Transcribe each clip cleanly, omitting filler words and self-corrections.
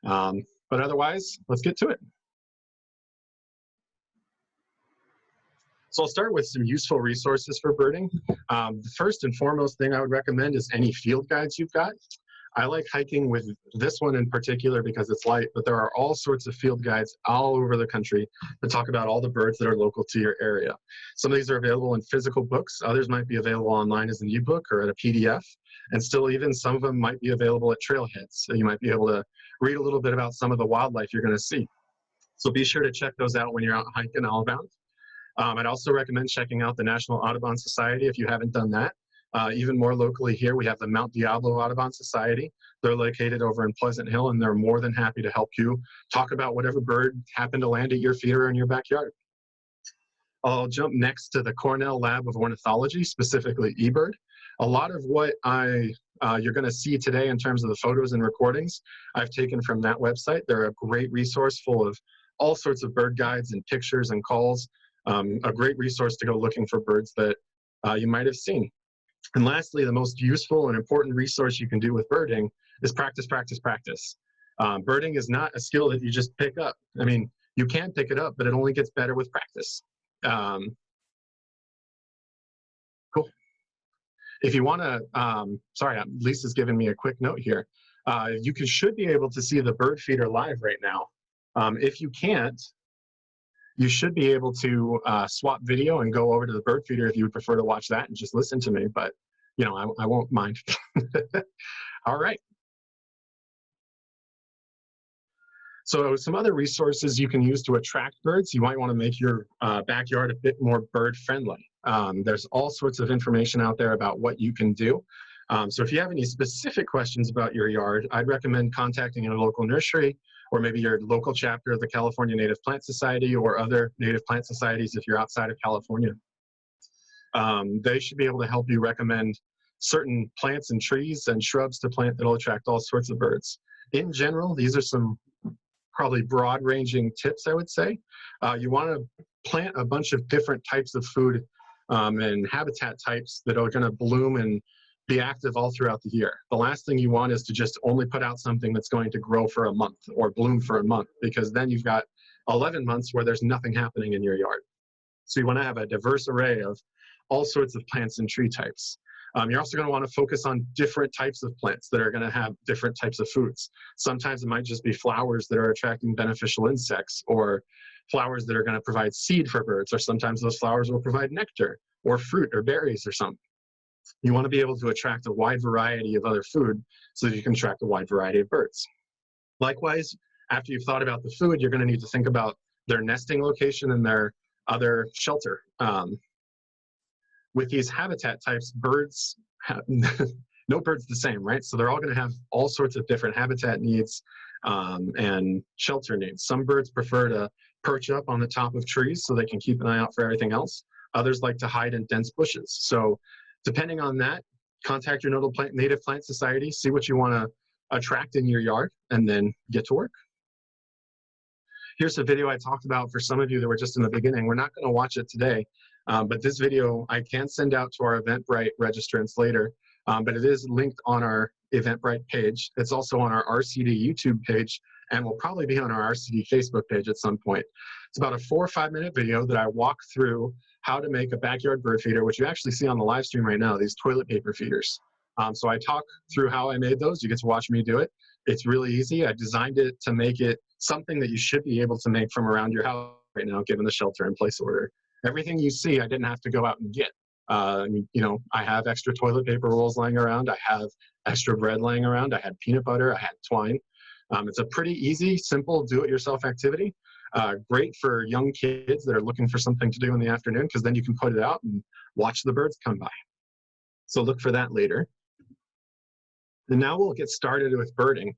But otherwise, let's get to it. So I'll start with some useful resources for birding. The first and foremost thing I would recommend is any field guides you've got. I like hiking with this one in particular because it's light, but there are all sorts of field guides all over the country that talk about all the birds that are local to your area. Some of these are available in physical books. Others might be available online as an ebook or at a PDF. And still even some of them might be available at trailheads. So you might be able to read a little bit about some of the wildlife you're going to see. So be sure to check those out when you're out hiking outbound. I'd also recommend checking out the National Audubon Society if you haven't done that. Even more locally here, we have the Mount Diablo Audubon Society. They're located over in Pleasant Hill, and they're more than happy to help you talk about whatever bird happened to land at your feeder in your backyard. I'll jump next to the Cornell Lab of Ornithology, specifically eBird. A lot of what you're going to see today in terms of the photos and recordings, I've taken from that website. They're a great resource full of all sorts of bird guides and pictures and calls. A great resource to go looking for birds that you might have seen. And lastly, the most useful and important resource you can do with birding is practice, practice, practice. Birding is not a skill that you just pick up. I mean, you can pick it up, but it only gets better with practice. Cool. If you want to, sorry, Lisa's giving me a quick note here. You should be able to see the bird feeder live right now. If you can't, you should be able to swap video and go over to the bird feeder if you would prefer to watch that and just listen to me, but you know, I won't mind. All right. So some other resources you can use to attract birds. You might want to make your backyard a bit more bird friendly. There's all sorts of information out there about what you can do. So if you have any specific questions about your yard, I'd recommend contacting your local nursery or maybe your local chapter of the California Native Plant Society or other native plant societies if you're outside of California. They should be able to help you recommend certain plants and trees and shrubs to plant that'll attract all sorts of birds. In general, these are some probably broad-ranging tips, I would say. You want to plant a bunch of different types of food and habitat types that are going to bloom and be active all throughout the year. The last thing you want is to just only put out something that's going to grow for a month or bloom for a month, because then you've got 11 months where there's nothing happening in your yard. So you want to have a diverse array of all sorts of plants and tree types. You're also going to want to focus on different types of plants that are going to have different types of foods. Sometimes it might just be flowers that are attracting beneficial insects, or flowers that are going to provide seed for birds, or sometimes those flowers will provide nectar or fruit or berries or something. You want to be able to attract a wide variety of other food so that you can attract a wide variety of birds. Likewise, after you've thought about the food, you're going to need to think about their nesting location and their other shelter. With these habitat types, birds, no bird's the same, right? So they're all going to have all sorts of different habitat needs and shelter needs. Some birds prefer to perch up on the top of trees so they can keep an eye out for everything else. Others like to hide in dense bushes. So depending on that, contact your native plant society, see what you want to attract in your yard, and then get to work. Here's a video I talked about for some of you that were just in the beginning. We're not going to watch it today, but this video I can send out to our Eventbrite registrants later, but it is linked on our Eventbrite page. It's also on our RCD YouTube page, and will probably be on our RCD Facebook page at some point. It's about a 4 or 5 minute video that I walk through how to make a backyard bird feeder, which you actually see on the live stream right now, these toilet paper feeders. So I talk through how I made those. You get to watch me do it. It's really easy. I designed it to make it something that you should be able to make from around your house right now, given the shelter in place order. Everything you see, I didn't have to go out and get. You know, I have extra toilet paper rolls laying around. I have extra bread laying around. I had peanut butter. I had twine. It's a pretty easy, simple, do-it-yourself activity. Great for young kids that are looking for something to do in the afternoon, because then you can put it out and watch the birds come by. So look for that later. And now we'll get started with birding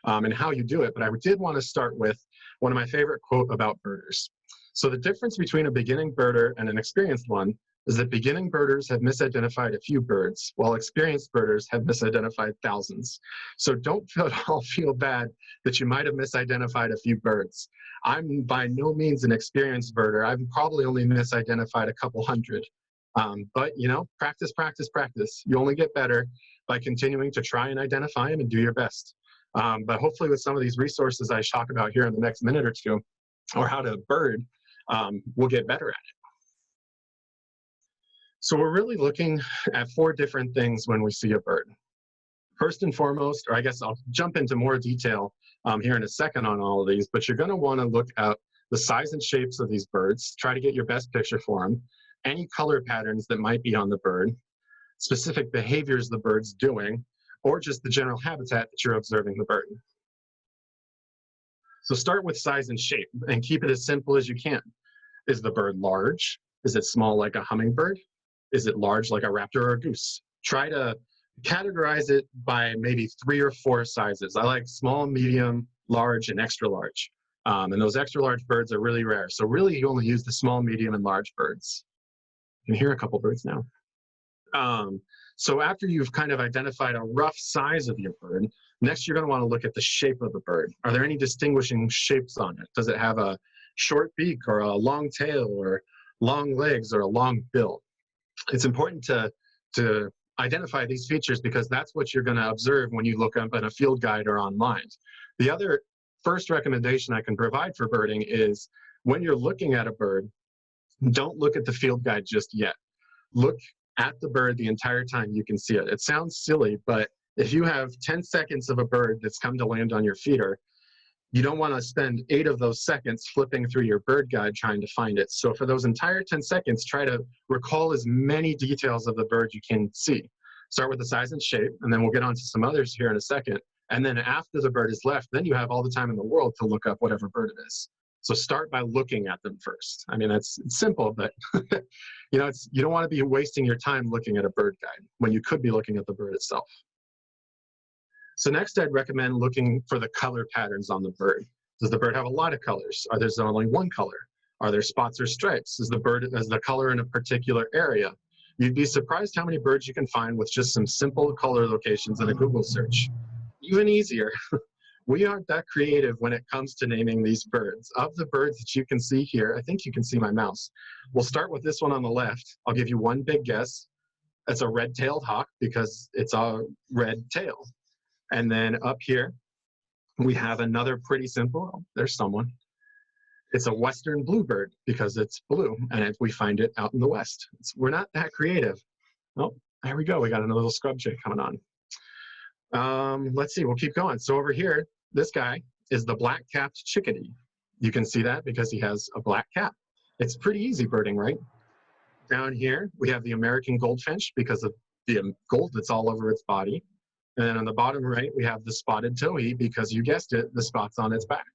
and how you do it. But I did want to start with one of my favorite quote about birders. So the difference between a beginning birder and an experienced one is that beginning birders have misidentified a few birds, while experienced birders have misidentified thousands. So don't feel bad that you might have misidentified a few birds. I'm by no means an experienced birder. I've probably only misidentified a couple hundred. But you know, practice, practice, practice. You only get better by continuing to try and identify them and do your best. But hopefully with some of these resources I talk about here in the next minute or two, or how to bird, we'll get better at it. So we're really looking at 4 different things when we see a bird. First and foremost, or I guess I'll jump into more detail here in a second on all of these, but you're going to want to look at the size and shapes of these birds, try to get your best picture for them, any color patterns that might be on the bird, specific behaviors the bird's doing, or just the general habitat that you're observing the bird. So start with size and shape and keep it as simple as you can. Is the bird large? Is it small like a hummingbird? Is it large like a raptor or a goose? Try to categorize it by maybe 3 or 4 sizes. I like small, medium, large, and extra large. And those extra large birds are really rare. So really you only use the small, medium, and large birds. You can hear a couple birds now. So after you've kind of identified a rough size of your bird, next you're going to want to look at the shape of the bird. Are there any distinguishing shapes on it? Does it have a short beak or a long tail or long legs or a long bill? It's important to identify these features because that's what you're going to observe when you look up in a field guide or online. The other first recommendation I can provide for birding is when you're looking at a bird, don't look at the field guide just yet. Look at the bird the entire time you can see it. It sounds silly, but if you have 10 seconds of a bird that's come to land on your feeder, you don't want to spend 8 of those seconds flipping through your bird guide trying to find it. So for those entire 10 seconds, try to recall as many details of the bird you can see. Start with the size and shape, and then we'll get on to some others here in a second. And then after the bird is left, then you have all the time in the world to look up whatever bird it is. So start by looking at them first. I mean, it's simple, but you know, you don't want to be wasting your time looking at a bird guide when you could be looking at the bird itself. So next, I'd recommend looking for the color patterns on the bird. Does the bird have a lot of colors? Are there only one color? Are there spots or stripes? Is the color in a particular area? You'd be surprised how many birds you can find with just some simple color locations in a Google search. Even easier, we aren't that creative when it comes to naming these birds. Of the birds that you can see here, I think you can see my mouse. We'll start with this one on the left. I'll give you one big guess. It's a red-tailed hawk because it's a red tail. And then up here, we have another pretty simple, oh, there's someone. It's a western bluebird because it's blue, and we find it out in the west. We're not that creative. Oh, there we go. We got another little scrub jay coming on. Let's see, we'll keep going. So over here, this guy is the black-capped chickadee. You can see that because he has a black cap. It's pretty easy birding, right? Down here, we have the American goldfinch because of the gold that's all over its body. And then on the bottom right, we have the spotted towhee because you guessed it, the spots on its back.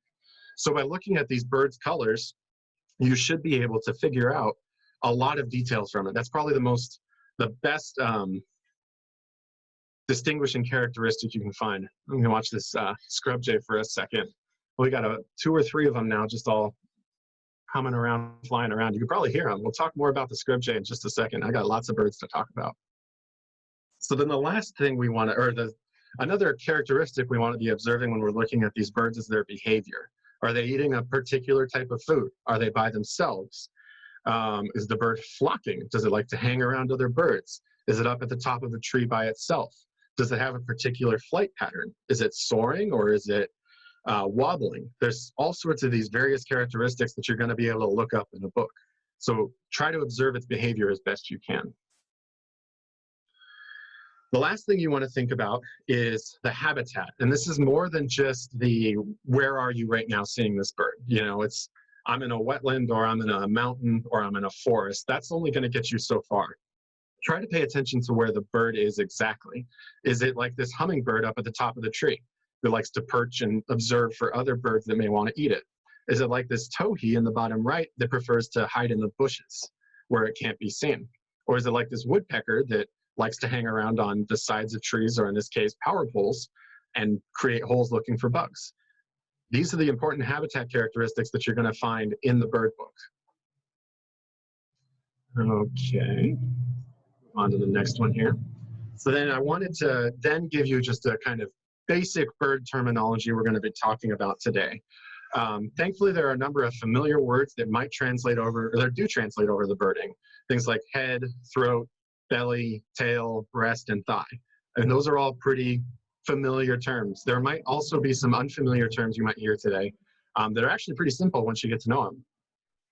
So by looking at these birds' colors, you should be able to figure out a lot of details from it. That's probably the best distinguishing characteristic you can find. I'm gonna watch this scrub jay for a second. We got 2 or 3 of them now, just all coming around, flying around. You can probably hear them. We'll talk more about the scrub jay in just a second. I got lots of birds to talk about. So then the last thing we want to, or another characteristic we want to be observing when we're looking at these birds is their behavior. Are they eating a particular type of food? Are they by themselves? Is the bird flocking? Does it like to hang around other birds? Is it up at the top of a tree by itself? Does it have a particular flight pattern? Is it soaring or is it wobbling? There's all sorts of these various characteristics that you're going to be able to look up in a book. So try to observe its behavior as best you can. The last thing you want to think about is the habitat. And this is more than just the, where are you right now seeing this bird? You know, it's, I'm in a wetland or I'm in a mountain or I'm in a forest. That's only going to get you so far. Try to pay attention to where the bird is exactly. Is it like this hummingbird up at the top of the tree that likes to perch and observe for other birds that may want to eat it? Is it like this towhee in the bottom right that prefers to hide in the bushes where it can't be seen? Or is it like this woodpecker that likes to hang around on the sides of trees, or in this case, power poles, and create holes looking for bugs? These are the important habitat characteristics that you're going to find in the bird book. Okay, on to the next one here. So then I wanted to then give you just a kind of basic bird terminology we're going to be talking about today. Thankfully, there are a number of familiar words that might translate over, or that do translate over the birding. Things like head, throat, belly, tail, breast, and thigh. And those are all pretty familiar terms. There might also be some unfamiliar terms you might hear today that are actually pretty simple once you get to know them.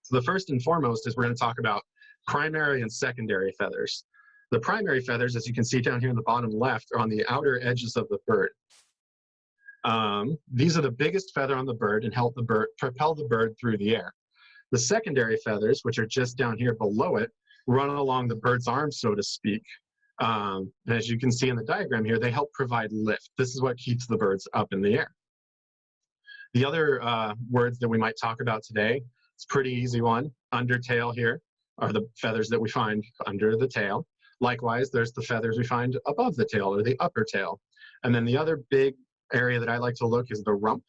So the first and foremost is we're going to talk about primary and secondary feathers. The primary feathers, as you can see down here in the bottom left, are on the outer edges of the bird. These are the biggest feather on the bird and help the bird propel the bird through the air. The secondary feathers, which are just down here below it, run along the bird's arm, so to speak. And as you can see in the diagram here, they help provide lift. This is what keeps the birds up in the air. The other words that we might talk about today, it's a pretty easy one. Undertail here are the feathers that we find under the tail. Likewise, there's the feathers we find above the tail, or the upper tail. And then the other big area that I like to look is the rump,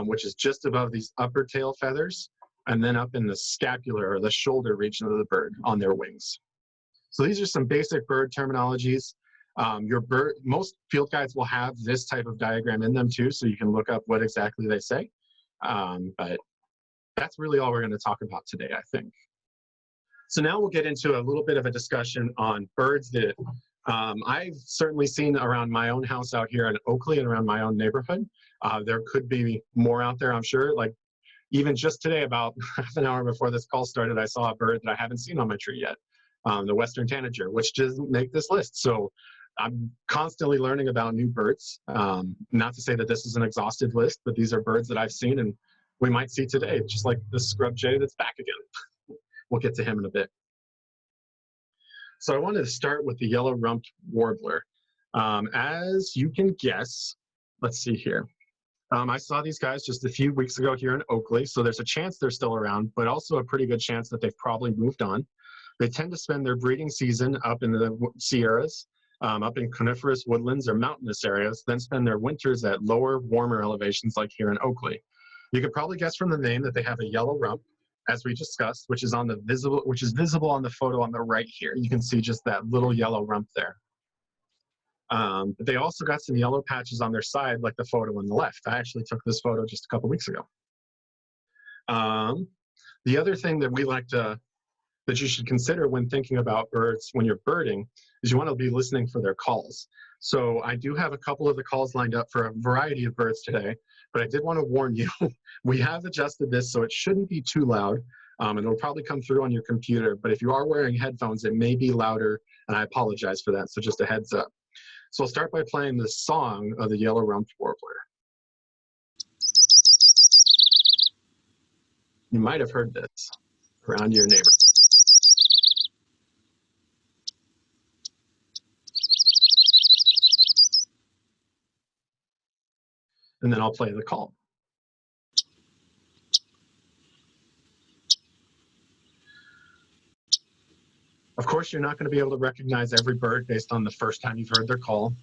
which is just above these upper tail feathers, and then up in the scapular or the shoulder region of the bird on their wings. So these are some basic bird terminologies. Most field guides will have this type of diagram in them too, so you can look up what exactly they say. But that's really all we're going to talk about today, I think. So now we'll get into a little bit of a discussion on birds that I've certainly seen around my own house out here in Oakley and around my own neighborhood. There could be more out there, I'm sure. Like even just today, about half an hour before this call started, I saw a bird that I haven't seen on my tree yet, the western tanager, which doesn't make this list. So I'm constantly learning about new birds. Not to say that this is an exhaustive list, but these are birds that I've seen and we might see today, just like the scrub jay that's back again. We'll get to him in a bit. So I wanted to start with the yellow-rumped warbler. As you can guess, let's see here. I saw these guys just a few weeks ago here in Oakley, so there's a chance they're still around, but also a pretty good chance that they've probably moved on. They tend to spend their breeding season up in the Sierras, up in coniferous woodlands or mountainous areas, then spend their winters at lower, warmer elevations like here in Oakley. You could probably guess from the name that they have a yellow rump, as we discussed, which is visible on the photo on the right here. You can see just that little yellow rump there. But they also got some yellow patches on their side, like the photo on the left. I actually took this photo just a couple weeks ago. The other thing that that you should consider when thinking about birds when you're birding is you want to be listening for their calls. So I do have a couple of the calls lined up for a variety of birds today, but I did want to warn you, we have adjusted this so it shouldn't be too loud, and it'll probably come through on your computer, but if you are wearing headphones, it may be louder, and I apologize for that, so just a heads up. So I'll start by playing the song of the yellow-rumped warbler. You might have heard this around your neighbor. And then I'll play the call. Of course, you're not going to be able to recognize every bird based on the first time you've heard their call.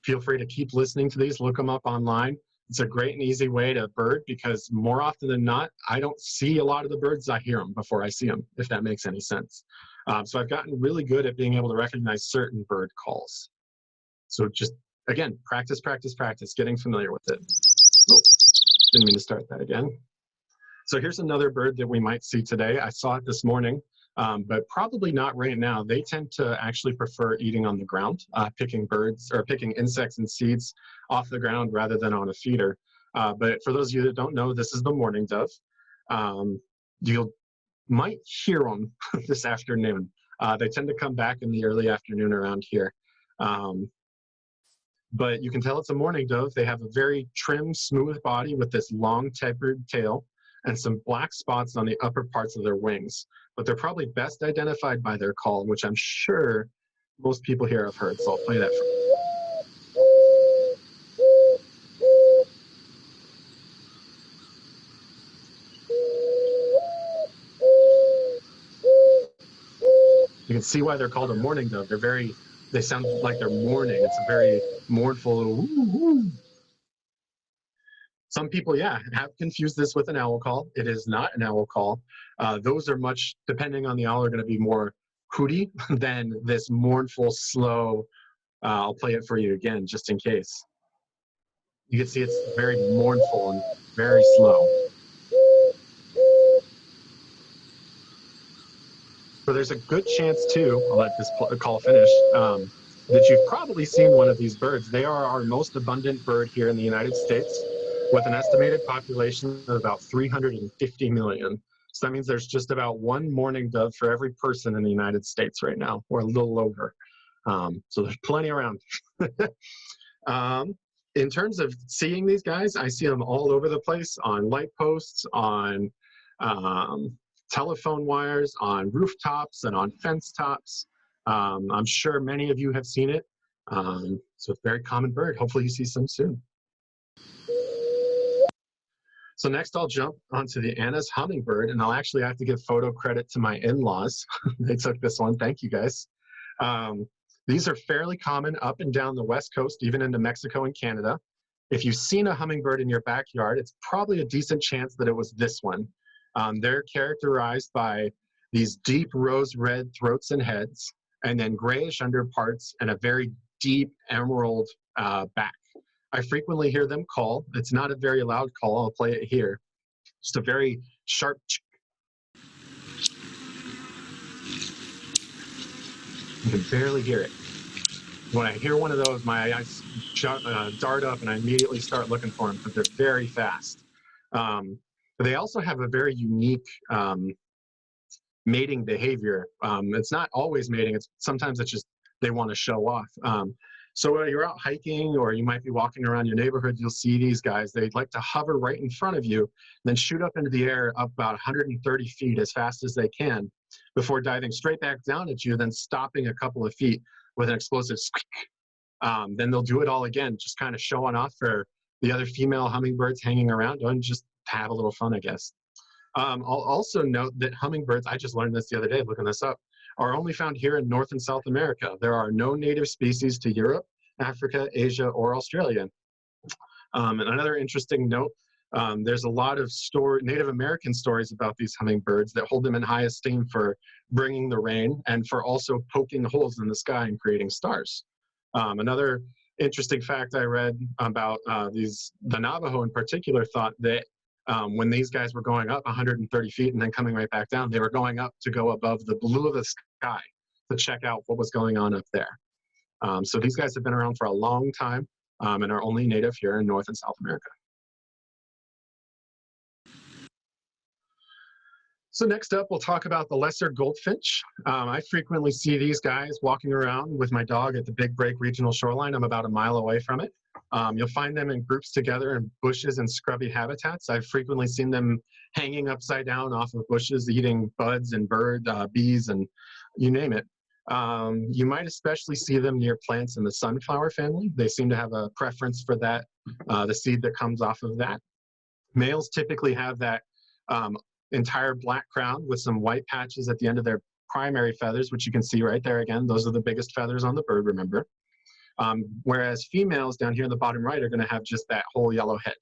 Feel free to keep listening to these, look them up online. It's a great and easy way to bird because more often than not, I don't see a lot of the birds, I hear them before I see them, if that makes any sense. So I've gotten really good at being able to recognize certain bird calls. So just, again, practice, practice, practice, getting familiar with it. Oh, didn't mean to start that again. So here's another bird that we might see today. I saw it this morning, but probably not right now. They tend to actually prefer eating on the ground, picking birds or picking insects and seeds off the ground rather than on a feeder. But for those of you that don't know, this is the mourning dove. You might hear them this afternoon. They tend to come back in the early afternoon around here. But you can tell it's a mourning dove. They have a very trim, smooth body with this long tapered tail and some black spots on the upper parts of their wings. But they're probably best identified by their call, which I'm sure most people here have heard. So I'll play that for you. You can see why they're called a mourning dove. They sound like they're mourning. It's a very mournful little woo-woo. Some people, yeah, have confused this with an owl call. It is not an owl call. Those are much, depending on the owl, are going to be more hooty than this mournful, slow. I'll play it for you again, just in case. You can see it's very mournful and very slow. So there's a good chance too, I'll let this call finish, that you've probably seen one of these birds. They are our most abundant bird here in the United States, with an estimated population of about 350 million. So that means there's just about one mourning dove for every person in the United States right now, or a little over. So there's plenty around. In terms of seeing these guys, I see them all over the place, on light posts, on telephone wires, on rooftops, and on fence tops. I'm sure many of you have seen it. So it's a very common bird. Hopefully you see some soon. So next I'll jump onto the Anna's hummingbird, and I'll actually have to give photo credit to my in-laws. They took this one. Thank you, guys. These are fairly common up and down the West Coast, even into Mexico and Canada. If you've seen a hummingbird in your backyard, it's probably a decent chance that it was this one. They're characterized by these deep rose red throats and heads, and then grayish underparts and a very deep emerald back. I frequently hear them call. It's not a very loud call. I'll play it here. Just a very sharp. You can barely hear it. When I hear one of those, my eyes dart up and I immediately start looking for them, because they're very fast. But they also have a very unique mating behavior. It's not always mating. Sometimes it's just they want to show off. So when you're out hiking, or you might be walking around your neighborhood, you'll see these guys. They like to hover right in front of you, then shoot up into the air up about 130 feet as fast as they can, before diving straight back down at you, then stopping a couple of feet with an explosive squeak. Then they'll do it all again, just kind of showing off for the other female hummingbirds hanging around, and just have a little fun, I guess. I'll also note that hummingbirds, I just learned this the other day looking this up, are only found here in North and South America. There are no native species to Europe, Africa, Asia, or Australia. And another interesting note, there's a lot of Native American stories about these hummingbirds that hold them in high esteem for bringing the rain, and for also poking holes in the sky and creating stars. Another interesting fact I read about the Navajo in particular, thought that when these guys were going up 130 feet and then coming right back down, they were going up to go above the blue of the sky to check out what was going on up there. So these guys have been around for a long time, and are only native here in North and South America. So next up, we'll talk about the lesser goldfinch. I frequently see these guys walking around with my dog at the Big Break Regional Shoreline. I'm about a mile away from it. You'll find them in groups together in bushes and scrubby habitats. I've frequently seen them hanging upside down off of bushes, eating buds and bees, and you name it. You might especially see them near plants in the sunflower family. They seem to have a preference for that, the seed that comes off of that. Males typically have that entire black crown with some white patches at the end of their primary feathers, which you can see right there again. Those are the biggest feathers on the bird, remember. Whereas females down here in the bottom right are going to have just that whole yellow head.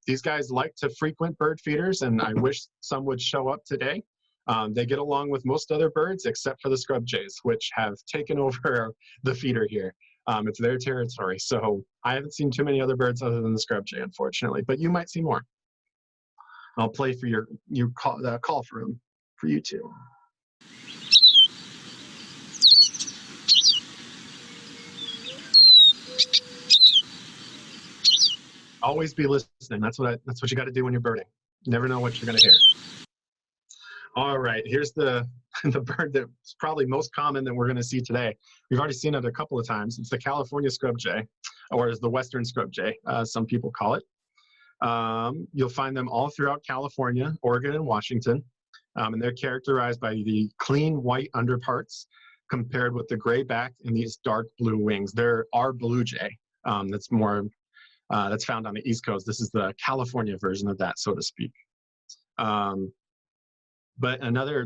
These guys like to frequent bird feeders, and I wish some would show up today. They get along with most other birds except for the scrub jays, which have taken over the feeder here. It's their territory, so I haven't seen too many other birds other than the scrub jay, unfortunately, but you might see more. I'll play for your call for them for you too. Always be listening. That's what you got to do when you're birding. You never know what you're going to hear. All right, here's the bird that's probably most common that we're going to see today. We've already seen it a couple of times. It's the California scrub jay, or as the Western scrub jay, some people call it. You'll find them all throughout California, Oregon, and Washington. And they're characterized by the clean white underparts compared with the gray back and these dark blue wings. They're our blue jay. That's found on the East Coast. This is the California version of that, so to speak. But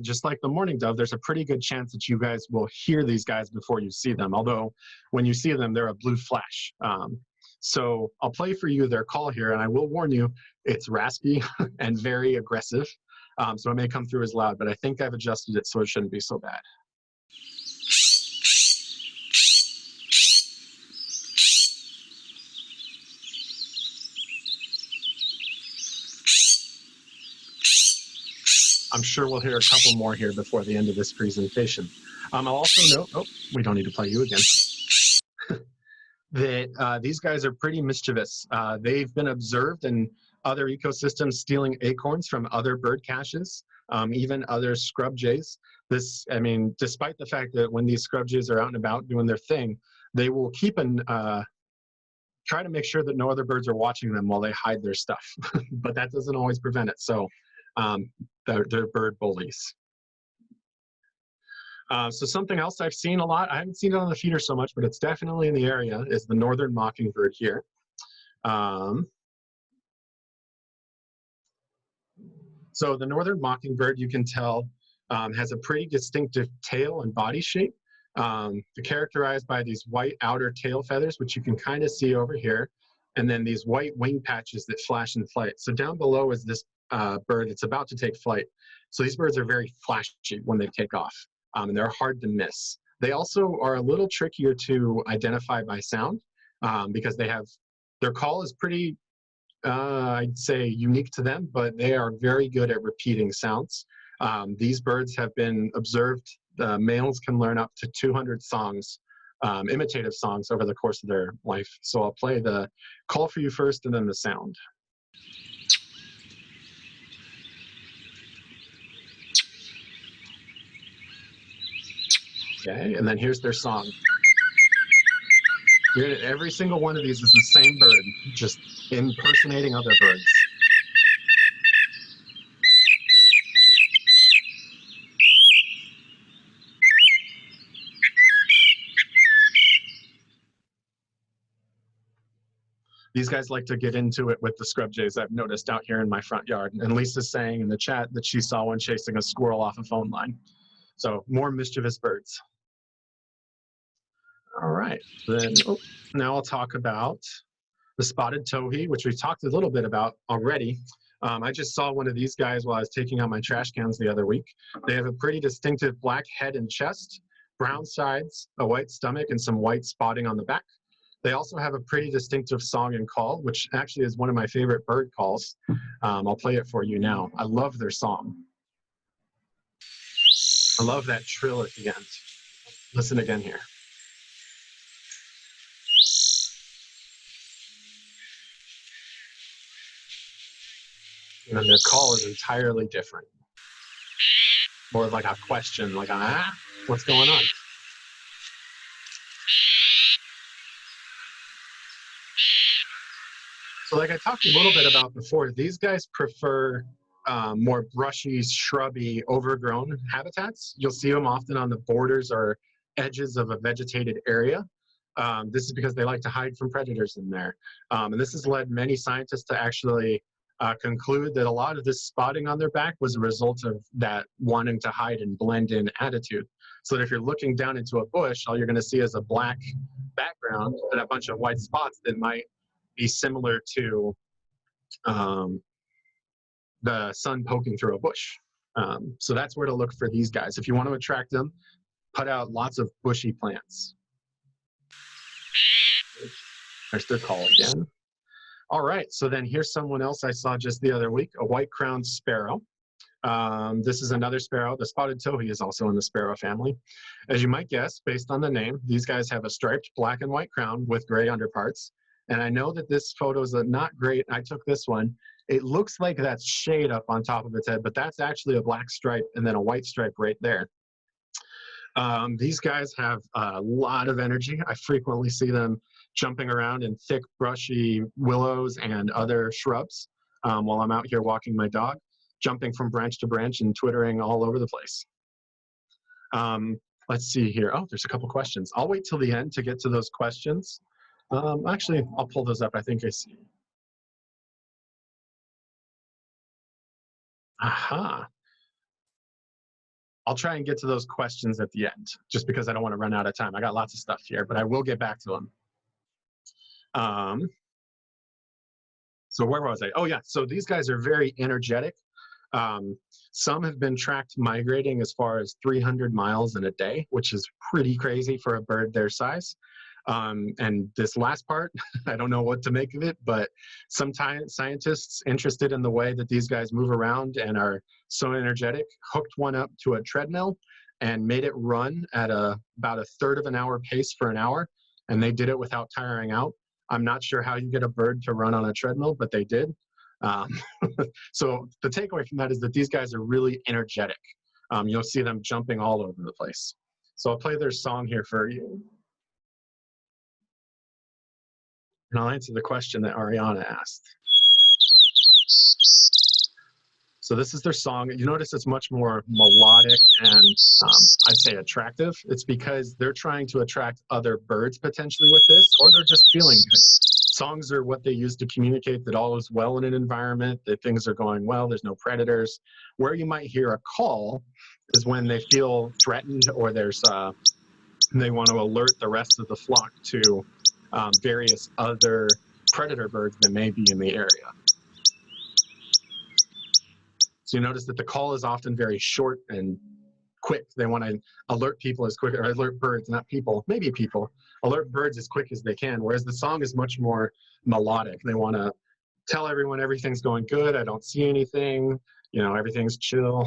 just like the mourning dove, there's a pretty good chance that you guys will hear these guys before you see them. Although when you see them, they're a blue flash. So I'll play for you their call here, and I will warn you, it's raspy and very aggressive. So it may come through as loud, but I think I've adjusted it so it shouldn't be so bad. I'm sure we'll hear a couple more here before the end of this presentation. I'll also note, we don't need to play you again. that these guys are pretty mischievous. They've been observed in other ecosystems stealing acorns from other bird caches, even other scrub jays. This, I mean, despite the fact that when these scrub jays are out and about doing their thing, they will keep an try to make sure that no other birds are watching them while they hide their stuff. But that doesn't always prevent it. So they're bird bullies. So something else I've seen a lot, I haven't seen it on the feeder so much, but it's definitely in the area, is the northern mockingbird here. So the northern mockingbird, you can tell, has a pretty distinctive tail and body shape. They're characterized by these white outer tail feathers, which you can kind of see over here, and then these white wing patches that flash in flight. So down below is this bird that's about to take flight. So these birds are very flashy when they take off, and they're hard to miss. They also are a little trickier to identify by sound because they have, their call is pretty, I'd say, unique to them, but they are very good at repeating sounds. These birds have been observed. The males can learn up to 200 songs, imitative songs, over the course of their life. So I'll play the call for you first and then the sound. Okay, and then here's their song. Every single one of these is the same bird, just impersonating other birds. These guys like to get into it with the scrub jays, I've noticed out here in my front yard. And Lisa's saying in the chat that she saw one chasing a squirrel off a phone line. So more mischievous birds. All right, then now I'll talk about the spotted towhee, which we've talked a little bit about already. I just saw one of these guys while I was taking out my trash cans the other week. They have a pretty distinctive black head and chest, brown sides, a white stomach, and some white spotting on the back. They also have a pretty distinctive song and call, which actually is one of my favorite bird calls. I'll play it for you now. I love their song. I love that trill at the end. Listen again here. And then their call is entirely different. More like a question, like, what's going on? So like I talked a little bit about before, these guys prefer more brushy, shrubby, overgrown habitats. You'll see them often on the borders or edges of a vegetated area. This is because they like to hide from predators in there. And this has led many scientists to actually conclude that a lot of this spotting on their back was a result of that wanting to hide and blend in attitude. So that if you're looking down into a bush, all you're going to see is a black background and a bunch of white spots that might be similar to the sun poking through a bush. So that's where to look for these guys. If you want to attract them, put out lots of bushy plants. There's their call again. All right, so then here's someone else I saw just the other week, a white-crowned sparrow. This is another sparrow. The spotted towhee is also in the sparrow family. As you might guess, based on the name, these guys have a striped black and white crown with gray underparts. And I know that this photo is not great. I took this one. It looks like that's shade up on top of its head, but that's actually a black stripe and then a white stripe right there. These guys have a lot of energy. I frequently see them jumping around in thick, brushy willows and other shrubs while I'm out here walking my dog, jumping from branch to branch and twittering all over the place. Let's see here. Oh, there's a couple questions. I'll wait till the end to get to those questions. Actually, I'll pull those up. I think I see. Aha. I'll try and get to those questions at the end, just because I don't want to run out of time. I got lots of stuff here, but I will get back to them. So where was I? Oh yeah, so these guys are very energetic. Some have been tracked migrating as far as 300 miles in a day, which is pretty crazy for a bird their size. And this last part, I don't know what to make of it, but sometimes scientists interested in the way that these guys move around and are so energetic hooked one up to a treadmill and made it run at about a third of an hour pace for an hour. and they did it without tiring out. I'm not sure how you get a bird to run on a treadmill, but they did. So the takeaway from that is that these guys are really energetic. You'll see them jumping all over the place. So I'll play their song here for you. And I'll answer the question that Ariana asked. So this is their song. You notice it's much more melodic and I'd say attractive. It's because they're trying to attract other birds potentially with this, or they're just feeling good. Songs are what they use to communicate that all is well in an environment, that things are going well, there's no predators. Where you might hear a call is when they feel threatened, or there's they want to alert the rest of the flock to various other predator birds that may be in the area. So you notice that the call is often very short and quick. They want to alert people as quick, or alert birds, not people, maybe people, alert birds as quick as they can, whereas the song is much more melodic. They want to tell everyone everything's going good, I don't see anything, you know, everything's chill.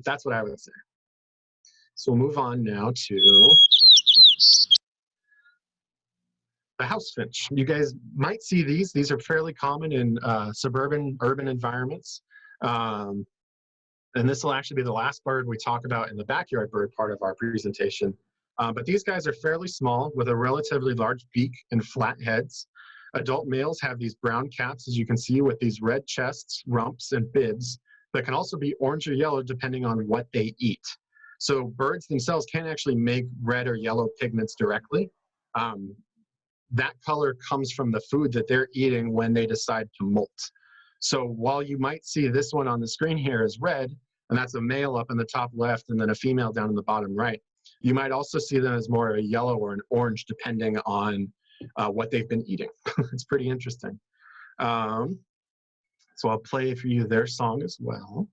That's what I would say. So we'll move on now to the house finch. You guys might see these. These are fairly common in suburban, urban environments. And this will actually be the last bird we talk about in the backyard bird part of our presentation. But these guys are fairly small with a relatively large beak and flat heads. Adult males have these brown caps, as you can see, with these red chests, rumps, and bibs that can also be orange or yellow depending on what they eat. So birds themselves can't actually make red or yellow pigments directly. That color comes from the food that they're eating when they decide to molt. So while you might see this one on the screen here as red, and that's a male up in the top left and then a female down in the bottom right, you might also see them as more a yellow or an orange depending on what they've been eating. It's pretty interesting. So I'll play for you their song as well.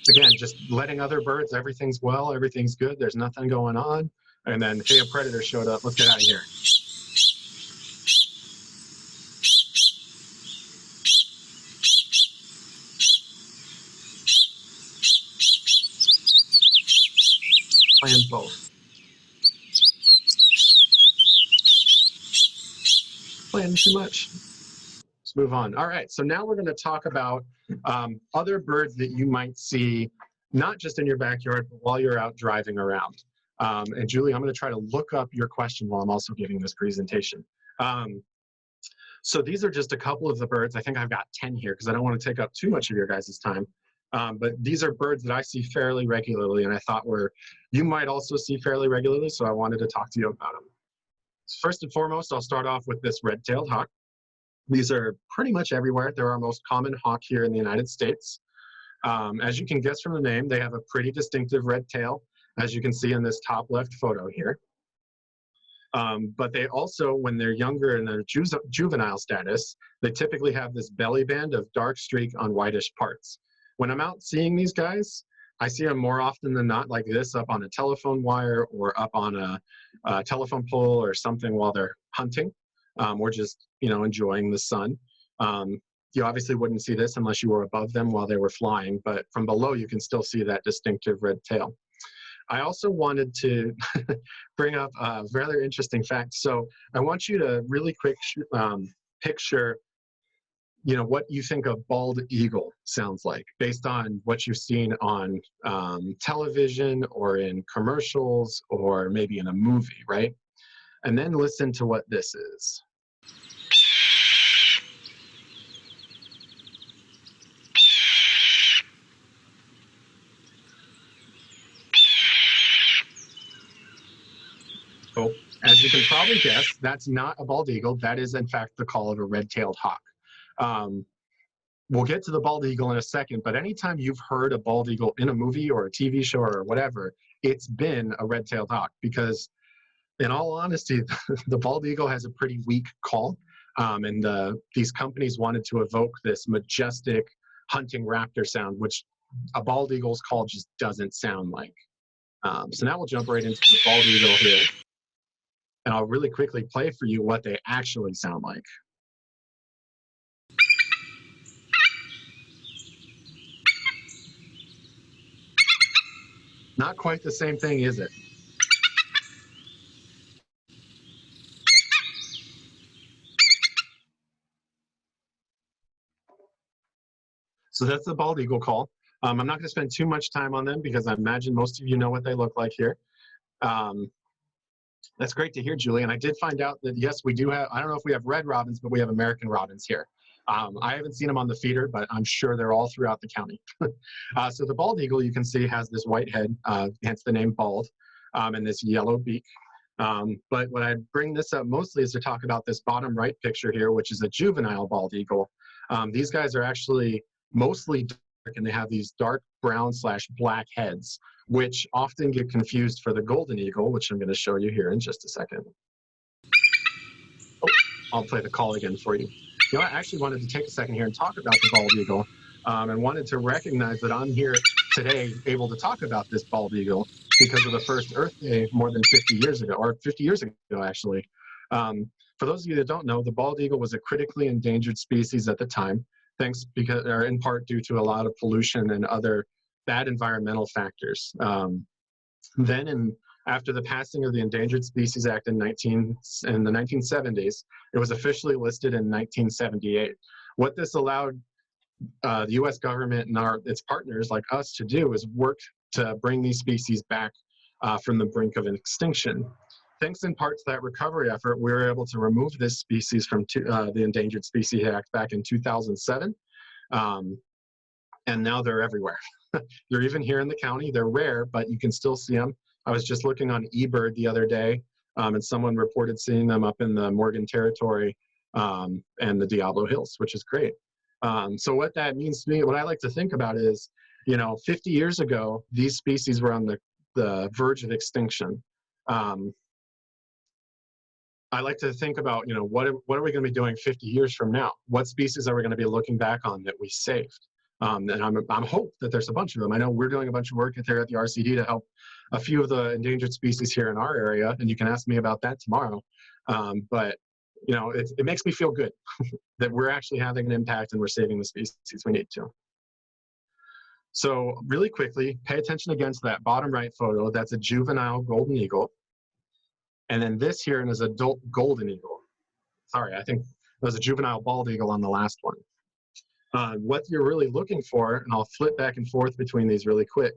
Again, just letting other birds, everything's well, everything's good, there's nothing going on. And then, hey, a predator showed up, let's get out of here. Playing both. Playing too much. Let's move on. All right, so now we're going to talk about other birds that you might see, not just in your backyard, but while you're out driving around. And Julie, I'm going to try to look up your question while I'm also giving this presentation. So these are just a couple of the birds. I think I've got 10 here because I don't want to take up too much of your guys' time. But these are birds that I see fairly regularly, and I thought you might also see fairly regularly, so I wanted to talk to you about them. First and foremost, I'll start off with this red-tailed hawk. These are pretty much everywhere. They're our most common hawk here in the United States. As you can guess from the name, they have a pretty distinctive red tail, as you can see in this top left photo here. But they also, when they're younger in their juvenile status, they typically have this belly band of dark streak on whitish parts. When I'm out seeing these guys, I see them more often than not like this, up on a telephone wire or up on a telephone pole or something while they're hunting, or just, you know, enjoying the sun. You obviously wouldn't see this unless you were above them while they were flying, but from below you can still see that distinctive red tail. I also wanted to bring up a rather interesting fact. So I want you to really quick picture, you know, what you think a bald eagle sounds like based on what you've seen on television or in commercials or maybe in a movie, right? And then listen to what this is. So, as you can probably guess, that's not a bald eagle. That is, in fact, the call of a red-tailed hawk. We'll get to the bald eagle in a second, but anytime you've heard a bald eagle in a movie or a TV show or whatever, it's been a red-tailed hawk because, in all honesty, the bald eagle has a pretty weak call, and these companies wanted to evoke this majestic hunting raptor sound, which a bald eagle's call just doesn't sound like. So now we'll jump right into the bald eagle here. And I'll really quickly play for you what they actually sound like. Not quite the same thing, is it? So that's the bald eagle call. I'm not going to spend too much time on them because I imagine most of you know what they look like here. That's great to hear, Julie. And I did find out that, yes, we do have, I don't know if we have red robins, but we have American robins here. I haven't seen them on the feeder, but I'm sure they're all throughout the county. So the bald eagle, you can see, has this white head, hence the name bald, and this yellow beak. But what I bring this up mostly is to talk about this bottom right picture here, which is a juvenile bald eagle. These guys are actually mostly dark, and they have these dark brown/black heads, which often get confused for the golden eagle, which I'm going to show you here in just a second. Oh, I'll play the call again for you. You know, I actually wanted to take a second here and talk about the bald eagle, and wanted to recognize that I'm here today able to talk about this bald eagle because of the first Earth Day more than 50 years ago, or 50 years ago, actually. For those of you that don't know, the bald eagle was a critically endangered species at the time, or in part due to a lot of pollution and other bad environmental factors. After the passing of the Endangered Species Act in the 1970s, it was officially listed in 1978. What this allowed the U.S. government and its partners like us to do is work to bring these species back from the brink of extinction. Thanks in part to that recovery effort, we were able to remove this species from the Endangered Species Act back in 2007, and now they're everywhere. They're even here in the county. They're rare, but you can still see them. I was just looking on eBird the other day, and someone reported seeing them up in the Morgan Territory and the Diablo Hills, which is great. So what that means to me, what I like to think about is, 50 years ago, these species were on the verge of extinction. I like to think about, what are we going to be doing 50 years from now? What species are we going to be looking back on that we saved? And I'm hope that there's a bunch of them. I know we're doing a bunch of work there at the RCD to help a few of the endangered species here in our area, and you can ask me about that tomorrow. But it makes me feel good that we're actually having an impact and we're saving the species we need to. So really quickly, pay attention again to that bottom right photo. That's a juvenile golden eagle. And then this here is adult golden eagle. Sorry, I think there was a juvenile bald eagle on the last one. What you're really looking for, and I'll flip back and forth between these really quick,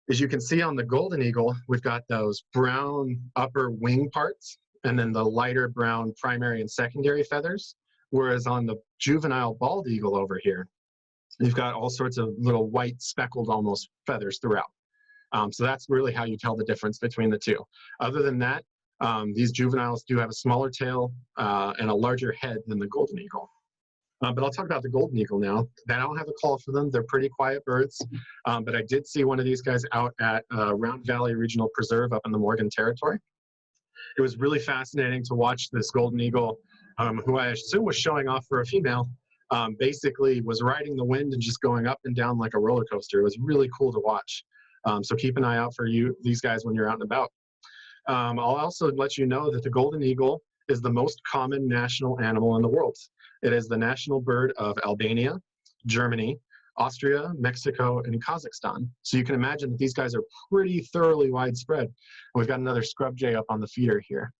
is you can see on the golden eagle, we've got those brown upper wing parts, and then the lighter brown primary and secondary feathers. Whereas on the juvenile bald eagle over here, you've got all sorts of little white speckled almost feathers throughout. So that's really how you tell the difference between the two. Other than that, these juveniles do have a smaller tail and a larger head than the golden eagle. But I'll talk about the golden eagle now. I don't have a call for them. They're pretty quiet birds. But I did see one of these guys out at Round Valley Regional Preserve up in the Morgan Territory. It was really fascinating to watch this golden eagle, who I assume was showing off for a female, basically was riding the wind and just going up and down like a roller coaster. It was really cool to watch. So keep an eye out for these guys when you're out and about. I'll also let you know that the golden eagle is the most common national animal in the world. It is the national bird of Albania, Germany, Austria, Mexico, and Kazakhstan. So you can imagine that these guys are pretty thoroughly widespread. And we've got another scrub jay up on the feeder here.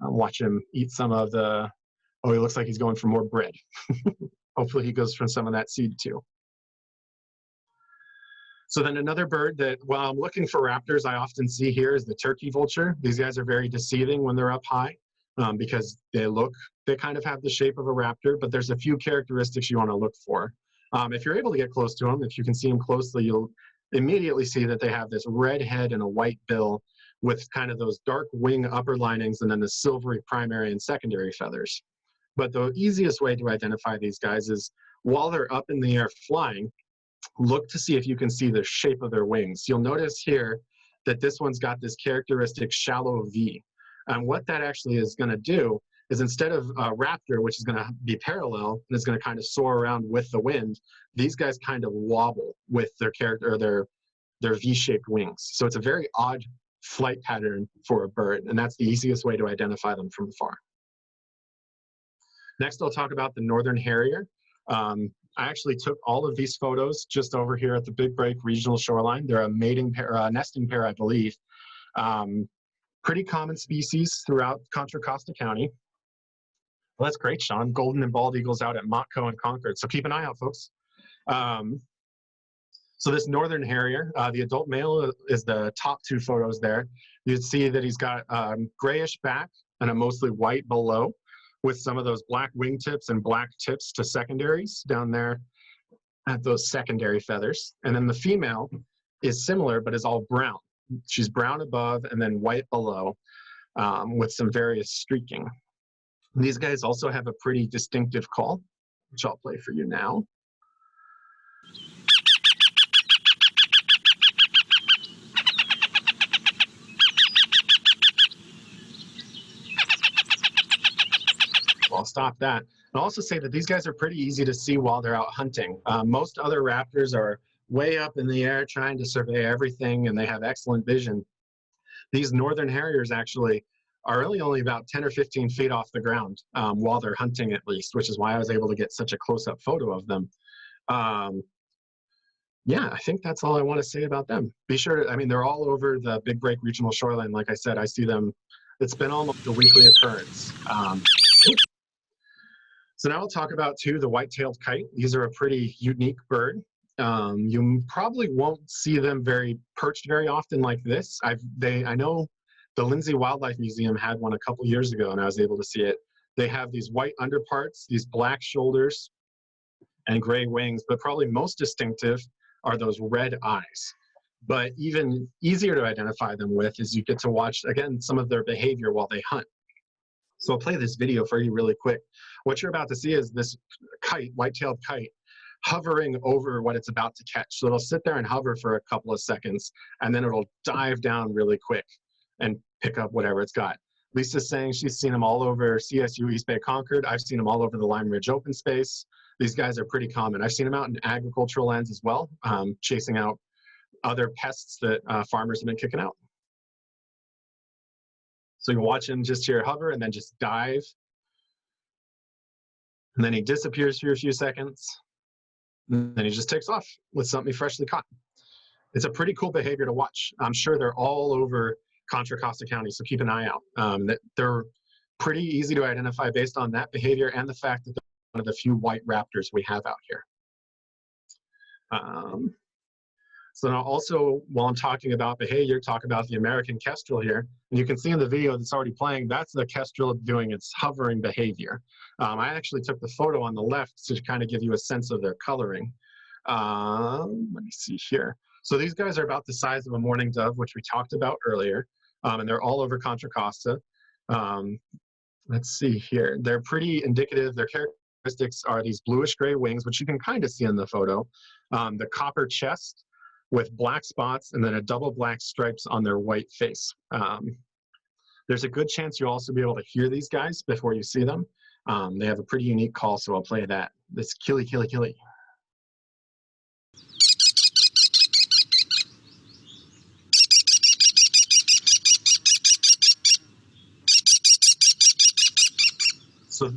Watch him eat some of the, oh, he looks like he's going for more bread. Hopefully he goes for some of that seed too. So then another bird that, while I'm looking for raptors, I often see here is the turkey vulture. These guys are very deceiving when they're up high because they kind of have the shape of a raptor, but there's a few characteristics you want to look for. If you're able to get close to them, if you can see them closely, you'll immediately see that they have this red head and a white bill with kind of those dark wing upper linings and then the silvery primary and secondary feathers. But the easiest way to identify these guys is while they're up in the air flying, look to see if you can see the shape of their wings. You'll notice here that this one's got this characteristic shallow V. And what that actually is going to do is instead of a raptor, which is going to be parallel and is going to kind of soar around with the wind, these guys kind of wobble with their their V-shaped wings. So it's a very odd flight pattern for a bird, and that's the easiest way to identify them from afar. Next, I'll talk about the northern harrier. I actually took all of these photos just over here at the Big Break Regional Shoreline. They're a mating pair, nesting pair, I believe. Pretty common species throughout Contra Costa County. Well, that's great, Sean. Golden and bald eagles out at Montco and Concord. So keep an eye out, folks. So this northern harrier, the adult male is the top two photos there. You'd see that he's got grayish back and a mostly white below, with some of those black wingtips and black tips to secondaries down there at those secondary feathers. And then the female is similar, but is all brown. She's brown above and then white below, with some various streaking. These guys also have a pretty distinctive call, which I'll play for you now. I'll stop that. I'll also say that these guys are pretty easy to see while they're out hunting. Most other raptors are way up in the air trying to survey everything, and they have excellent vision. These northern harriers actually are really only about 10 or 15 feet off the ground while they're hunting, at least, which is why I was able to get such a close-up photo of them. Yeah, I think that's all I want to say about them. Be sure to, I mean, they're all over the Big Break Regional Shoreline. Like I said, I see them. It's been almost a weekly occurrence. So now we'll talk about, too, the white-tailed kite. These are a pretty unique bird. You probably won't see them perched very often like this. I know the Lindsay Wildlife Museum had one a couple years ago, and I was able to see it. They have these white underparts, these black shoulders, and gray wings, but probably most distinctive are those red eyes. But even easier to identify them with is you get to watch, again, some of their behavior while they hunt. So I'll play this video for you really quick. What you're about to see is this kite, white-tailed kite, hovering over what it's about to catch. So it'll sit there and hover for a couple of seconds, and then it'll dive down really quick and pick up whatever it's got. Lisa's saying she's seen them all over CSU East Bay Concord. I've seen them all over the Lime Ridge open space. These guys are pretty common. I've seen them out in agricultural lands as well, chasing out other pests that farmers have been kicking out. So you watch him just here hover and then just dive. And then he disappears for a few seconds. And then he just takes off with something freshly caught. It's a pretty cool behavior to watch. I'm sure they're all over Contra Costa County, so keep an eye out. They're pretty easy to identify based on that behavior and the fact that they're one of the few white raptors we have out here. So now also, while I'm talking about behavior, talk about the American kestrel here. And you can see in the video that's already playing, that's the kestrel doing its hovering behavior. I actually took the photo on the left to kind of give you a sense of their coloring. Let me see here. So these guys are about the size of a mourning dove, which we talked about earlier. And they're all over Contra Costa. Let's see here. They're pretty indicative. Their characteristics are these bluish gray wings, which you can kind of see in the photo. The copper chest with black spots and then a double black stripes on their white face. There's a good chance you'll also be able to hear these guys before you see them. They have a pretty unique call, so I'll play that. This killy, killy, killy. So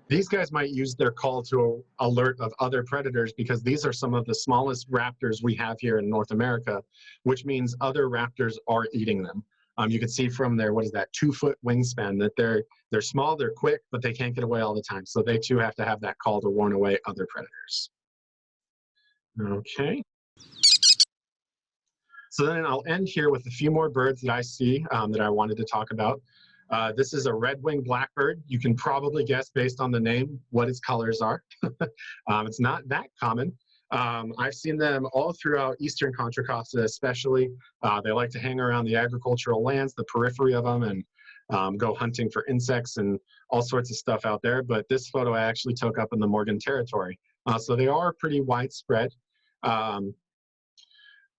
these guys might use their call to alert of other predators because these are some of the smallest raptors we have here in North America, which means other raptors are eating them. You can see from their, 2-foot wingspan that they're small, they're quick, but they can't get away all the time. So they too have to have that call to warn away other predators. Okay. So then I'll end here with a few more birds that I see that I wanted to talk about. This is a red-winged blackbird. You can probably guess based on the name what its colors are. It's not that common. I've seen them all throughout eastern Contra Costa especially. They like to hang around the agricultural lands, the periphery of them, and go hunting for insects and all sorts of stuff out there. But this photo I actually took up in the Morgan Territory. So they are pretty widespread.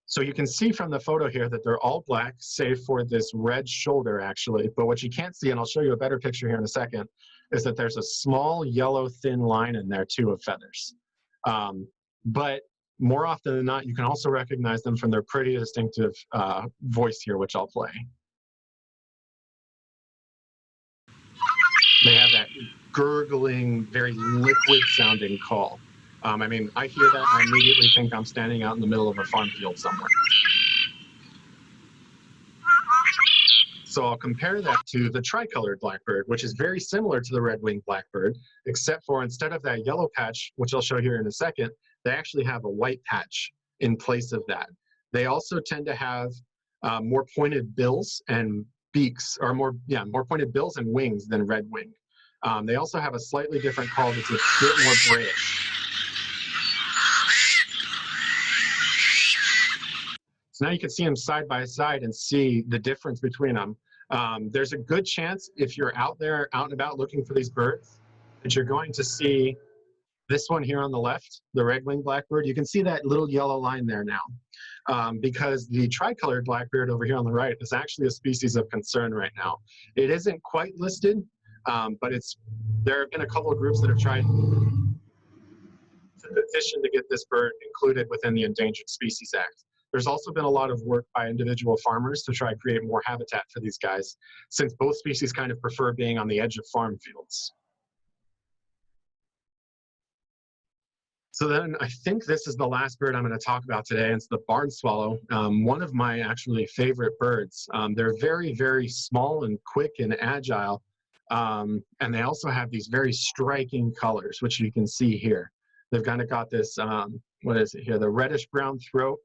So you can see from the photo here that they're all black, save for this red shoulder, actually. But what you can't see, and I'll show you a better picture here in a second, is that there's a small yellow thin line in there, too, of feathers. But more often than not, you can also recognize them from their pretty distinctive voice here, which I'll play. They have that gurgling, very liquid-sounding call. I mean, I hear that, I immediately think I'm standing out in the middle of a farm field somewhere. So I'll compare that to the tricolored blackbird, which is very similar to the red-winged blackbird, except for instead of that yellow patch, which I'll show here in a second, they actually have a white patch in place of that. They also tend to have more pointed bills and beaks, or more pointed bills and wings than red-winged. They also have a slightly different call that's a bit more grayish. So now you can see them side by side and see the difference between them. There's a good chance if you're out there, out and about looking for these birds, that you're going to see this one here on the left, the red-winged blackbird. You can see that little yellow line there now, because the tricolored blackbird over here on the right is actually a species of concern right now. It isn't quite listed, but there have been a couple of groups that have tried to petition to get this bird included within the Endangered Species Act. There's also been a lot of work by individual farmers to try to create more habitat for these guys, since both species kind of prefer being on the edge of farm fields. So then I think this is the last bird I'm going to talk about today. It's the barn swallow, one of my actually favorite birds. They're very, very small and quick and agile, and they also have these very striking colors, which you can see here. They've kind of got this, what is it here, the reddish-brown throat,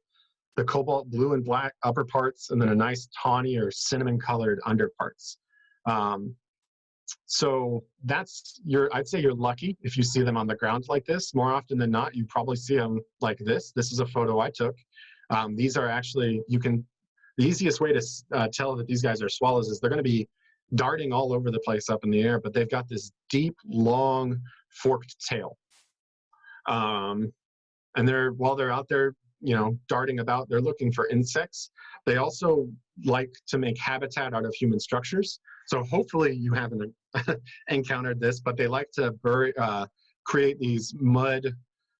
the cobalt blue and black upper parts, and then a nice tawny or cinnamon-colored underparts. So that's I'd say you're lucky if you see them on the ground like this. More often than not, you probably see them like this. This is a photo I took. These are actually, the easiest way to tell that these guys are swallows is they're going to be darting all over the place up in the air, but they've got this deep, long, forked tail. And while they're out there, darting about, they're looking for insects. They also like to make habitat out of human structures. So hopefully you haven't encountered this, but they like to create these mud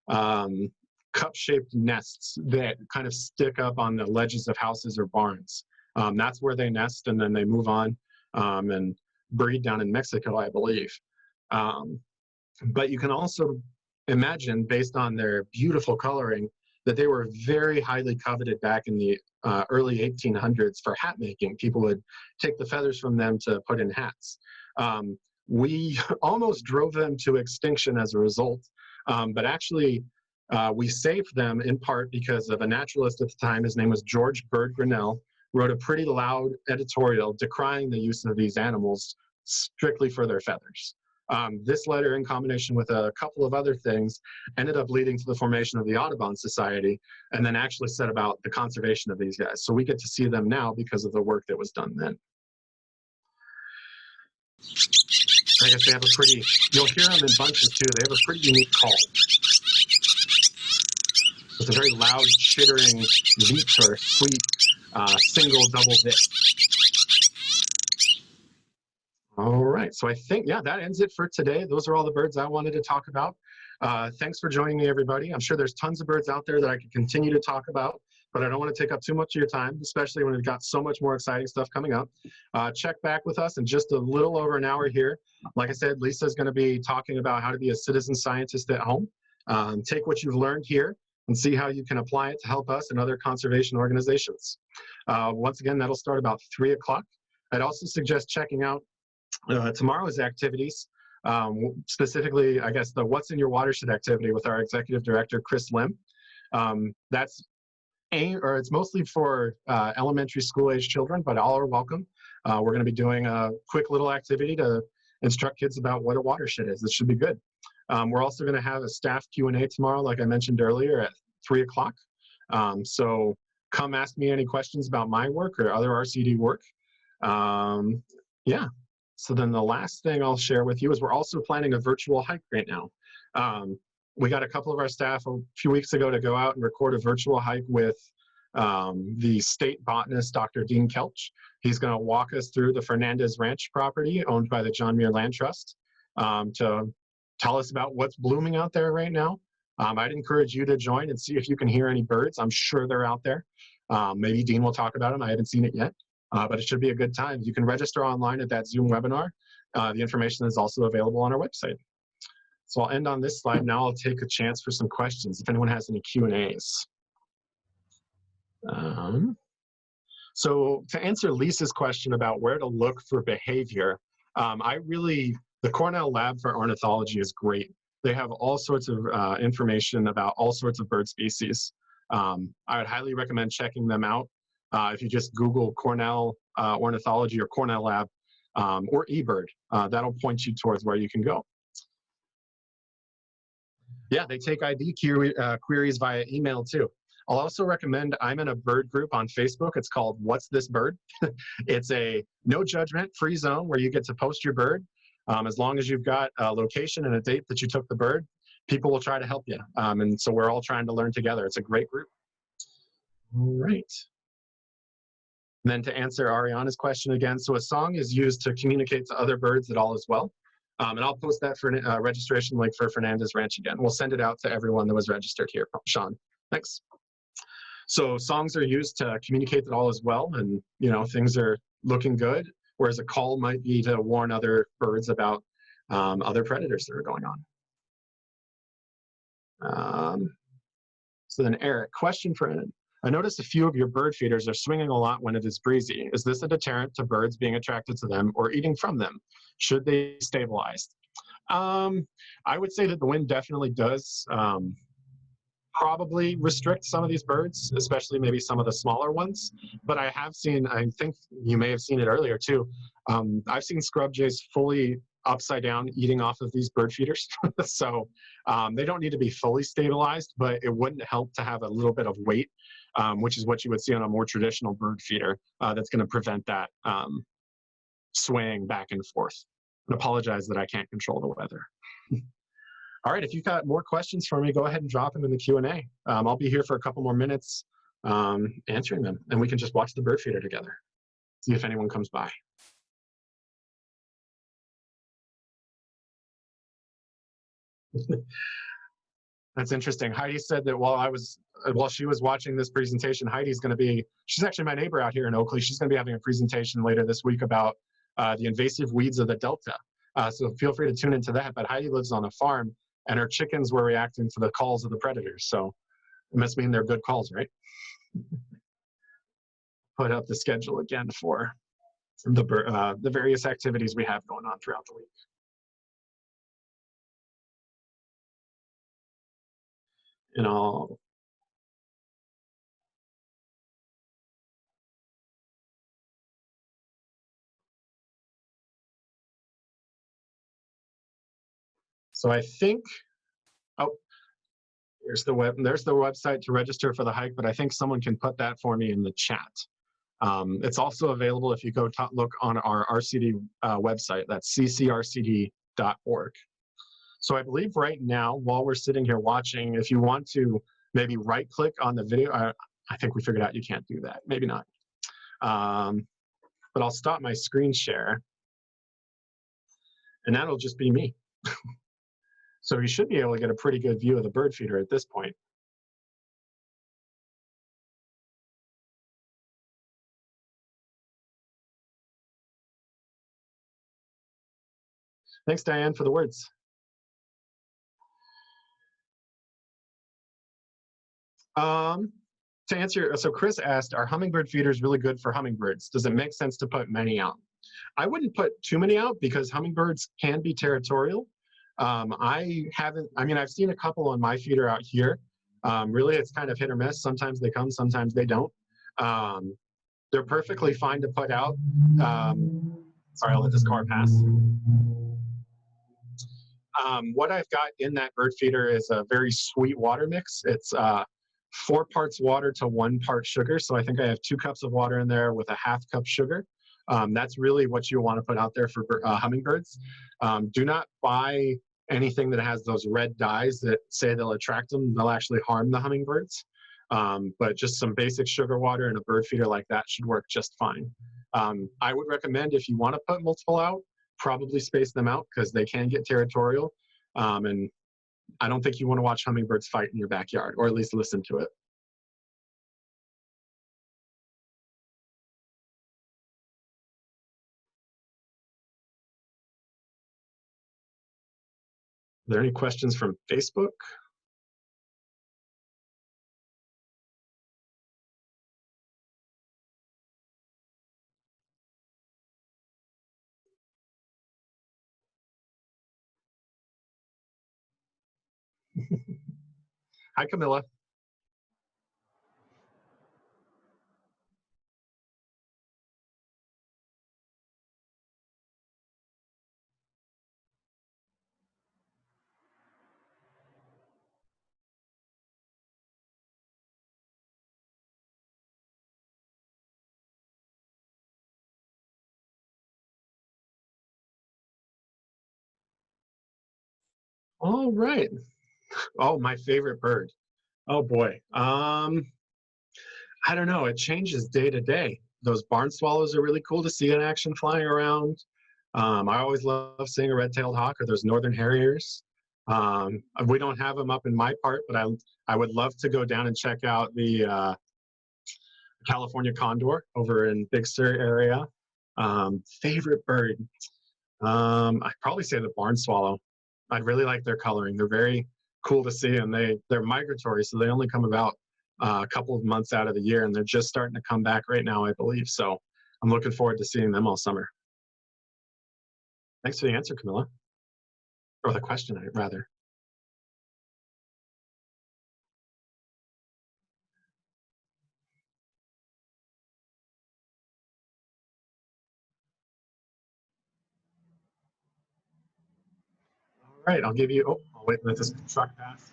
cup-shaped nests that kind of stick up on the ledges of houses or barns. That's where they nest, and then they move on and breed down in Mexico, I believe. But you can also imagine, based on their beautiful coloring, that they were very highly coveted back in the early 1800s for hat making. People would take the feathers from them to put in hats. We almost drove them to extinction as a result, but actually we saved them in part because of a naturalist at the time. His name was George Bird Grinnell, wrote a pretty loud editorial decrying the use of these animals strictly for their feathers. This letter, in combination with a couple of other things, ended up leading to the formation of the Audubon Society, and then actually set about the conservation of these guys. So we get to see them now because of the work that was done then. I guess they have a pretty, you'll hear them in bunches too, they have a pretty unique call. It's a very loud, chittering beat or sweet single double bit. All right, so I think, yeah, that ends it for today. Those are all the birds I wanted to talk about. Thanks for joining me, everybody. I'm sure there's tons of birds out there that I could continue to talk about, but I don't want to take up too much of your time, especially when we've got so much more exciting stuff coming up. Check back with us in just a little over an hour here. Like I said, Lisa's going to be talking about how to be a citizen scientist at home. Take what you've learned here and see how you can apply it to help us and other conservation organizations. Once again, that'll start about 3 o'clock. I'd also suggest checking out tomorrow's activities, specifically, I guess, the What's in Your Watershed activity with our Executive Director, Chris Lim. It's mostly for elementary school age children, but all are welcome. We're going to be doing a quick little activity to instruct kids about what a watershed is. This should be good. We're also going to have a staff Q&A tomorrow, like I mentioned earlier, at 3 o'clock. So come ask me any questions about my work or other RCD work. Yeah. So then the last thing I'll share with you is we're also planning a virtual hike right now. We got a couple of our staff a few weeks ago to go out and record a virtual hike with the state botanist, Dr. Dean Kelch. He's going to walk us through the Fernandez Ranch property owned by the John Muir Land Trust to tell us about what's blooming out there right now. I'd encourage you to join and see if you can hear any birds. I'm sure they're out there. Maybe Dean will talk about them. I haven't seen it yet. But it should be a good time. You can register online at that Zoom webinar. The information is also available on our website. So I'll end on this slide. Now I'll take a chance for some questions if anyone has any Q&As. So to answer Lisa's question about where to look for behavior, the Cornell Lab for Ornithology is great. They have all sorts of information about all sorts of bird species. I would highly recommend checking them out. If you just Google Cornell Ornithology or Cornell Lab or eBird, that'll point you towards where you can go. Yeah, they take ID queries via email too. I'll also recommend, I'm in a bird group on Facebook. It's called What's This Bird? It's a no judgment free zone where you get to post your bird. As long as you've got a location and a date that you took the bird, people will try to help you. And so we're all trying to learn together. It's a great group. All right. And then to answer Ariana's question again, so a song is used to communicate to other birds at all as well. And I'll post that for registration link for Fernandez Ranch again. We'll send it out to everyone that was registered here. Sean, thanks. So songs are used to communicate it all as well, and things are looking good, whereas a call might be to warn other birds about other predators that are going on. So then Eric, question for Ed. I noticed a few of your bird feeders are swinging a lot when it is breezy. Is this a deterrent to birds being attracted to them or eating from them? Should they be stabilized? I would say that the wind definitely does probably restrict some of these birds, especially maybe some of the smaller ones. But I have seen, I think you may have seen it earlier too, I've seen scrub jays fully upside down eating off of these bird feeders. So they don't need to be fully stabilized, but it wouldn't help to have a little bit of weight, which is what you would see on a more traditional bird feeder that's going to prevent that swaying back and forth. And apologize that I can't control the weather. All right, if you've got more questions for me, go ahead and drop them in the Q&A. I'll be here for a couple more minutes answering them, and we can just watch the bird feeder together, see if anyone comes by. That's interesting. Heidi said that while she was watching this presentation, she's actually my neighbor out here in Oakley. She's going to be having a presentation later this week about the invasive weeds of the Delta. So feel free to tune into that. But Heidi lives on a farm, and her chickens were reacting to the calls of the predators. So it must mean they're good calls, right? Put up the schedule again for the various activities we have going on throughout the week. And so I think, there's the website to register for the hike, but I think someone can put that for me in the chat. It's also available if you go look on our RCD website. That's ccrcd.org. So I believe right now, while we're sitting here watching, if you want to maybe right-click on the video, I think we figured out you can't do that. Maybe not. But I'll stop my screen share, and that'll just be me. So you should be able to get a pretty good view of the bird feeder at this point. Thanks, Diane, for the words. To answer, so Chris asked, are hummingbird feeders really good for hummingbirds? Does it make sense to put many out? I wouldn't put too many out because hummingbirds can be territorial. I've seen a couple on my feeder out here. Really, it's kind of hit or miss. Sometimes they come, sometimes they don't. They're perfectly fine to put out. Sorry, I'll let this car pass. What I've got in that bird feeder is a very sweet water mix. It's 4 parts water to 1 part sugar. So I think I have 2 cups of water in there with a ½ cup sugar. That's really what you want to put out there for hummingbirds. Do not buy anything that has those red dyes that say they'll attract them. They'll actually harm the hummingbirds. But just some basic sugar water in a bird feeder like that should work just fine. I would recommend, if you want to put multiple out, probably space them out because they can get territorial. And I don't think you want to watch hummingbirds fight in your backyard, or at least listen to it. there any questions from Facebook? Hi, Camilla. All right. Oh, my favorite bird. Oh boy. I don't know. It changes day to day. Those barn swallows are really cool to see in action flying around. I always love seeing a red-tailed hawk or those northern harriers. We don't have them up in my part, but I would love to go down and check out the California condor over in Big Sur area. Favorite bird? I'd probably say the barn swallow. I really like their coloring. They're very cool to see, and they're migratory, so they only come about a couple of months out of the year, and they're just starting to come back right now, I believe. So I'm looking forward to seeing them all summer. Thanks for the answer, Camilla. Or the question, rather. All right, I'll give you, oh, I'll wait, let this truck pass.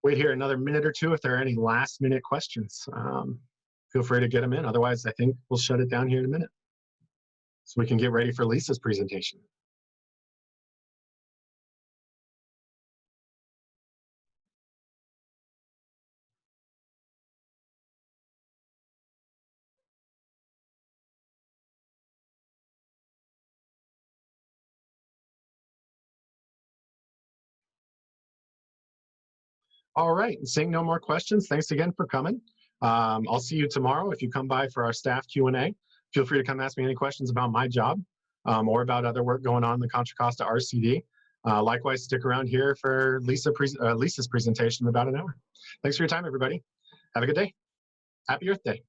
Wait here another minute or two if there are any last minute questions. Feel free to get them in. Otherwise, I think we'll shut it down here in a minute so we can get ready for Lisa's presentation. All right, seeing no more questions, thanks again for coming. I'll see you tomorrow if you come by for our staff Q&A. Feel free to come ask me any questions about my job or about other work going on in the Contra Costa RCD. Likewise, stick around here for Lisa's presentation in about an hour. Thanks for your time, everybody. Have a good day. Happy Earth Day.